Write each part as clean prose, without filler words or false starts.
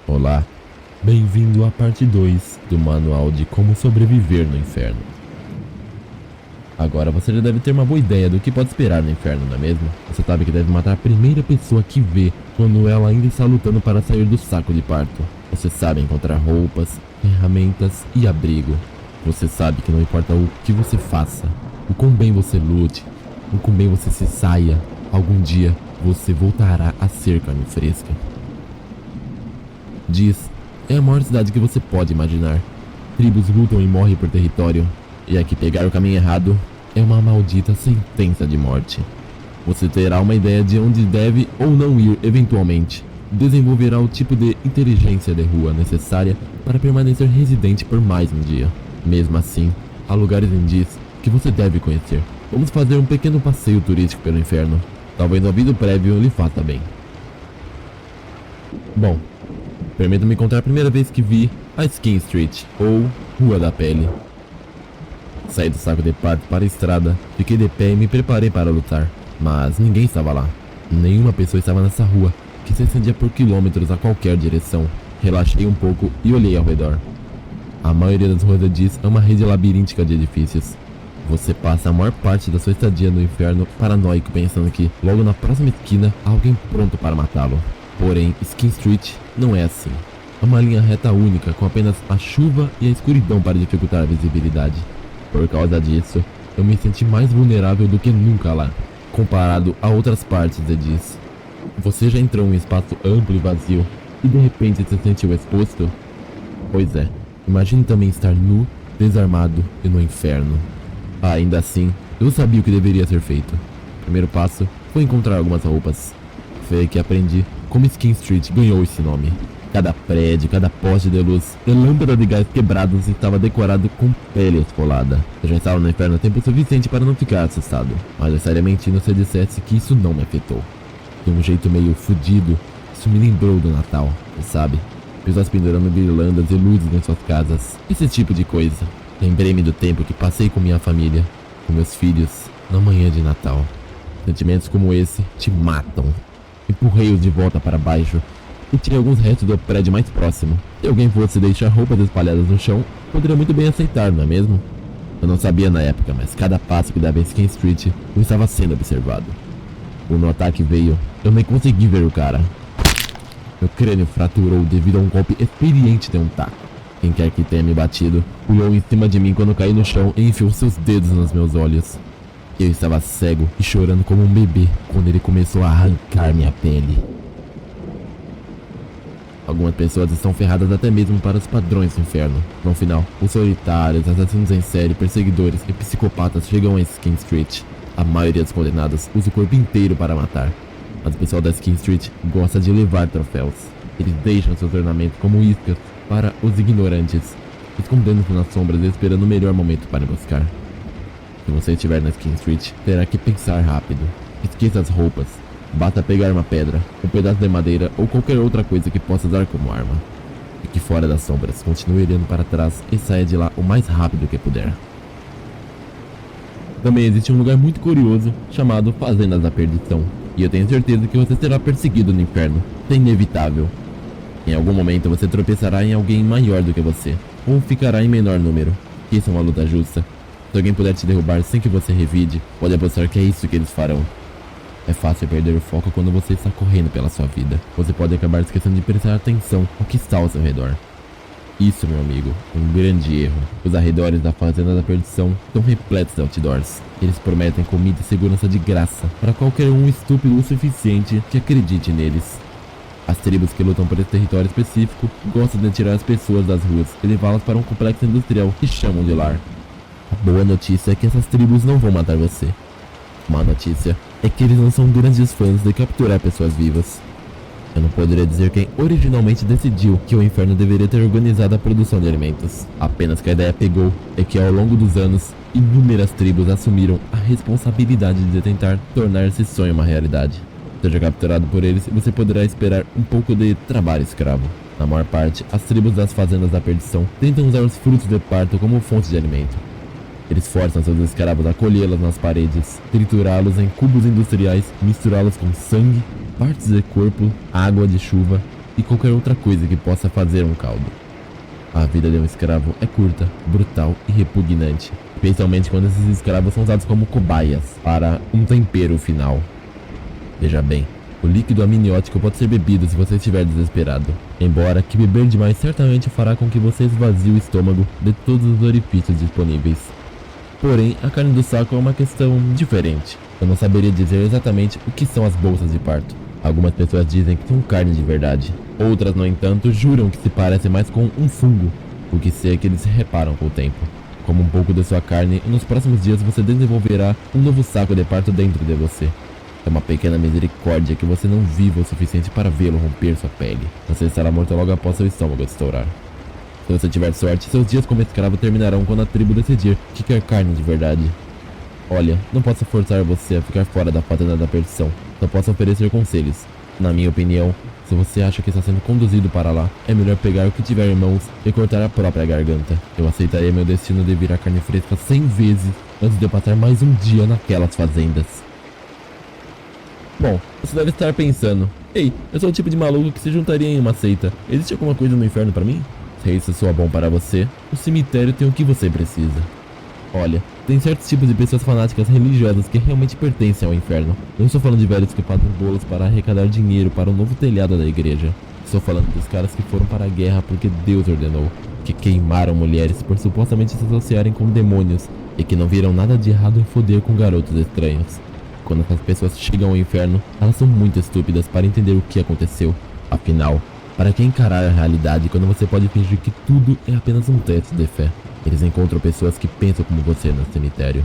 Olá, bem-vindo à parte 2 do manual de como sobreviver no inferno. Agora você já deve ter uma boa ideia do que pode esperar no inferno, não é mesmo? Você sabe que deve matar a primeira pessoa que vê quando ela ainda está lutando para sair do saco de parto. Você sabe encontrar roupas, ferramentas e abrigo. Você sabe que não importa o que você faça, o quão bem você lute, o quão bem você se saia, algum dia você voltará a ser carne fresca. Diz, é a maior cidade que você pode imaginar. Tribos lutam e morrem por território, e aqui pegar o caminho errado é uma maldita sentença de morte. Você terá uma ideia de onde deve ou não ir eventualmente. Desenvolverá o tipo de inteligência de rua necessária para permanecer residente por mais um dia. Mesmo assim, há lugares em Diz que você deve conhecer. Vamos fazer um pequeno passeio turístico pelo inferno. Talvez o aviso prévio lhe faça bem. Bom, permita-me contar a primeira vez que vi a Skin Street, ou Rua da Pele. Saí do saco de parto para a estrada, fiquei de pé e me preparei para lutar, mas ninguém estava lá. Nenhuma pessoa estava nessa rua, que se estendia por quilômetros a qualquer direção. Relaxei um pouco e olhei ao redor. A maioria das ruas de Diz é uma rede labiríntica de edifícios. Você passa a maior parte da sua estadia no inferno paranoico pensando que, logo na próxima esquina, há alguém pronto para matá-lo. Porém, Skin Street não é assim. É uma linha reta única com apenas a chuva e a escuridão para dificultar a visibilidade. Por causa disso, eu me senti mais vulnerável do que nunca lá, comparado a outras partes de Diz. Você já entrou em um espaço amplo e vazio e de repente se sentiu exposto? Pois é, imagine também estar nu, desarmado e no inferno. Ainda assim, eu sabia o que deveria ser feito. O primeiro passo foi encontrar algumas roupas. Foi aí que aprendi como Skin Street ganhou esse nome. Cada prédio, cada poste de luz e lâmpada de gás quebrados estava decorado com pele esfolada. Eu já estava no inferno tempo suficiente para não ficar assustado, mas eu estaria mentindo se eu dissesse que isso não me afetou. De um jeito meio fudido, isso me lembrou do Natal, você sabe? Pessoas pendurando guirlandas e luzes em suas casas, esse tipo de coisa. Lembrei-me do tempo que passei com minha família, com meus filhos, na manhã de Natal. Sentimentos como esse te matam. Empurrei-os de volta para baixo e tirei alguns restos do prédio mais próximo. Se alguém fosse deixar roupas espalhadas no chão, poderia muito bem aceitar, não é mesmo? Eu não sabia na época, mas cada passo que dava em Skin Street, eu estava sendo observado. Quando o ataque veio, eu nem consegui ver o cara. Meu crânio fraturou devido a um golpe experiente de um taco. Quem quer que tenha me batido, pulou em cima de mim quando caí no chão e enfiou seus dedos nos meus olhos. Eu estava cego e chorando como um bebê quando ele começou a arrancar minha pele. Algumas pessoas estão ferradas até mesmo para os padrões do inferno. No final, os solitários, assassinos em série, perseguidores e psicopatas chegam a Skin Street. A maioria dos condenados usa o corpo inteiro para matar. Mas o pessoal da Skin Street gosta de levar troféus. Eles deixam seus ornamentos como iscas para os ignorantes, escondendo-se nas sombras e esperando o melhor momento para emboscar. Se você estiver na Skin Street, terá que pensar rápido. Esqueça as roupas. Basta pegar uma pedra, um pedaço de madeira ou qualquer outra coisa que possa usar como arma. Fique fora das sombras, continue olhando para trás e saia de lá o mais rápido que puder. Também existe um lugar muito curioso chamado Fazendas da Perdição. E eu tenho certeza que você será perseguido no inferno. É inevitável. Em algum momento você tropeçará em alguém maior do que você, ou ficará em menor número. Isso é uma luta justa. Se alguém puder te derrubar sem que você revide, pode apostar que é isso que eles farão. É fácil perder o foco quando você está correndo pela sua vida. Você pode acabar esquecendo de prestar atenção ao que está ao seu redor. Isso, meu amigo, é um grande erro. Os arredores da Fazenda da Perdição estão repletos de outdoors. Eles prometem comida e segurança de graça para qualquer um estúpido o suficiente que acredite neles. As tribos que lutam por esse território específico gostam de tirar as pessoas das ruas e levá-las para um complexo industrial que chamam de lar. A boa notícia é que essas tribos não vão matar você. A má notícia é que eles não são grandes fãs de capturar pessoas vivas. Eu não poderia dizer quem originalmente decidiu que o inferno deveria ter organizado a produção de alimentos. Apenas que a ideia pegou é que ao longo dos anos, inúmeras tribos assumiram a responsabilidade de tentar tornar esse sonho uma realidade. Seja capturado por eles, você poderá esperar um pouco de trabalho escravo. Na maior parte, as tribos das fazendas da perdição tentam usar os frutos de parto como fonte de alimento. Eles forçam seus escravos a colhê-las nas paredes, triturá-los em cubos industriais, misturá-los com sangue, partes de corpo, água de chuva e qualquer outra coisa que possa fazer um caldo. A vida de um escravo é curta, brutal e repugnante, especialmente quando esses escravos são usados como cobaias para um tempero final. Veja bem, o líquido amniótico pode ser bebido se você estiver desesperado, embora que beber demais certamente fará com que você esvazie o estômago de todos os orifícios disponíveis. Porém, a carne do saco é uma questão diferente. Eu não saberia dizer exatamente o que são as bolsas de parto. Algumas pessoas dizem que são carne de verdade. Outras, no entanto, juram que se parece mais com um fungo. O que sei é que eles se reparam com o tempo. Como um pouco de sua carne, e nos próximos dias você desenvolverá um novo saco de parto dentro de você. É uma pequena misericórdia que você não viva o suficiente para vê-lo romper sua pele. Você estará morto logo após seu estômago estourar. Se você tiver sorte, seus dias como escravo terminarão quando a tribo decidir que quer carne de verdade. Olha, não posso forçar você a ficar fora da fazenda da perdição. Só posso oferecer conselhos. Na minha opinião, se você acha que está sendo conduzido para lá, é melhor pegar o que tiver em mãos e cortar a própria garganta. Eu aceitaria meu destino de virar carne fresca 100 vezes antes de eu passar mais um dia naquelas fazendas. Bom, você deve estar pensando: ei, eu sou o tipo de maluco que se juntaria em uma seita. Existe alguma coisa no inferno para mim? Se isso soa bom para você, o cemitério tem o que você precisa. Olha, tem certos tipos de pessoas fanáticas religiosas que realmente pertencem ao inferno. Não estou falando de velhos que fazem bolos para arrecadar dinheiro para o novo telhado da igreja. Estou falando dos caras que foram para a guerra porque Deus ordenou, que queimaram mulheres por supostamente se associarem com demônios e que não viram nada de errado em foder com garotos estranhos. Quando essas pessoas chegam ao inferno, elas são muito estúpidas para entender o que aconteceu. Afinal, para que encarar a realidade quando você pode fingir que tudo é apenas um teste de fé? Eles encontram pessoas que pensam como você no cemitério.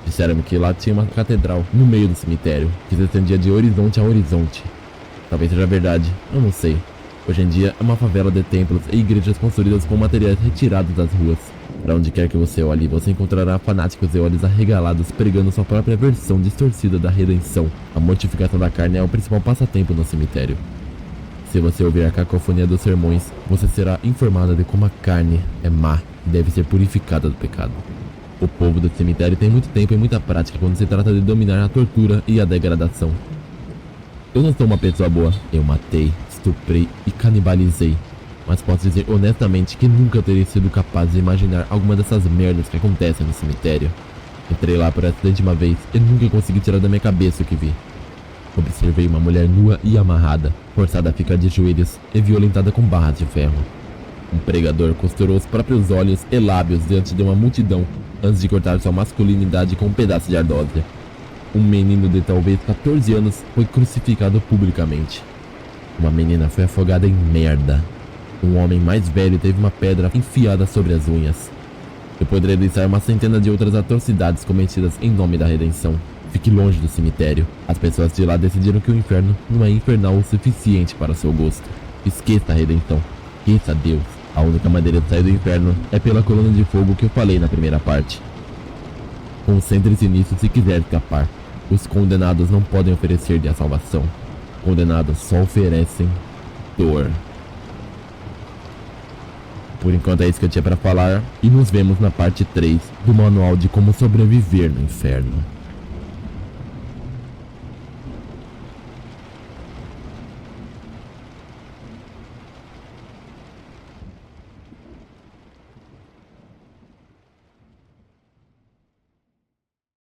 Disseram-me que lá tinha uma catedral no meio do cemitério, que se estendia de horizonte a horizonte. Talvez seja verdade, eu não sei. Hoje em dia é uma favela de templos e igrejas construídas com materiais retirados das ruas. Para onde quer que você olhe, você encontrará fanáticos de olhos arregalados pregando sua própria versão distorcida da redenção. A mortificação da carne é o principal passatempo no cemitério. Se você ouvir a cacofonia dos sermões, você será informado de como a carne é má e deve ser purificada do pecado. O povo do cemitério tem muito tempo e muita prática quando se trata de dominar a tortura e a degradação. Eu não sou uma pessoa boa. Eu matei, estuprei e canibalizei. Mas posso dizer honestamente que nunca teria sido capaz de imaginar alguma dessas merdas que acontecem no cemitério. Entrei lá por acidente uma vez e nunca consegui tirar da minha cabeça o que vi. Observei uma mulher nua e amarrada, forçada a ficar de joelhos e violentada com barras de ferro. Um pregador costurou os próprios olhos e lábios diante de uma multidão antes de cortar sua masculinidade com um pedaço de ardósia. Um menino de talvez 14 anos foi crucificado publicamente. Uma menina foi afogada em merda. Um homem mais velho teve uma pedra enfiada sobre as unhas. Eu poderia listar uma centena de outras atrocidades cometidas em nome da redenção. Fique longe do cemitério. As pessoas de lá decidiram que o inferno não é infernal o suficiente para seu gosto. Esqueça a redenção. Esqueça Deus. A única maneira de sair do inferno é pela coluna de fogo que eu falei na primeira parte. Concentre-se nisso se quiser escapar. Os condenados não podem oferecer-lhe a salvação. Condenados só oferecem dor. Por enquanto é isso que eu tinha para falar, e nos vemos na parte 3 do manual de como sobreviver no inferno.